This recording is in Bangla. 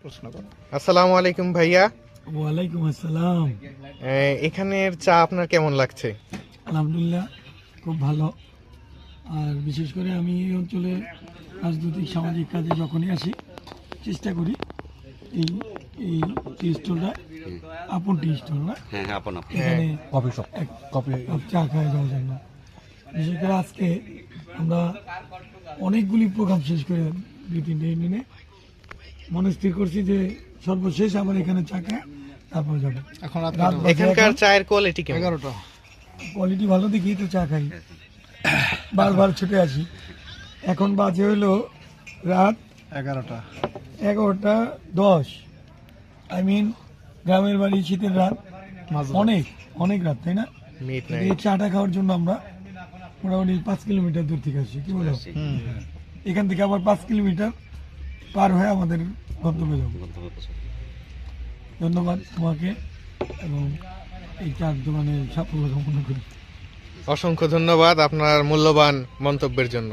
প্রশ্ন করো। আসসালামু আলাইকুম ভাইয়া। ওয়ালাইকুম আসসালাম। এখানের চা আপনার কেমন লাগছে? আলহামদুলিল্লাহ খুব ভালো। আর বিশেষ করে আমি এই অঞ্চলে রাজনৈতিক সামাজিক কাজে যখনই আসি চেষ্টা করি এই এই টি স্টলটা আপন টি স্টল না, এখানে কফি শপ, এক কফি কাপ চা খাওয়া যাওয়ার জন্য। বিশেষ করে আজকে আমরা অনেকগুলি প্রোগ্রাম শেষ করে 2-3টে ইউনিয়নে মনে স্থির করছি যে সর্বশেষ আবার এখানে চা খায় তারপর যাবো। এখন রাত রাত বাজে এখানকার এখন। চায়ের কোয়ালিটি কেমন? 11টা। কোয়ালিটি ভালো দেখেই তো চা খাই, বারবার ছুটে আসি। এখন বাজে হলো রাত 11টা। 11:10। আই মিন গ্রামের বাড়ি, শীতের রাত, অনেক অনেক রাত, তাই না? মিড এই নাইট। চাটা খাওয়ার জন্য আমরা মোটামুটি 5 কিলোমিটার দূর থেকে আসি, কি বলো? এখান থেকে আবার 5 কিলোমিটার পার হয়ে আমাদের গন্তব্যে যাব। ধন্যবাদ তোমাকে এবং এই চার দোকানের সাফল্য কামনা করি। অসংখ্য ধন্যবাদ আপনার মূল্যবান মন্তব্যের জন্য।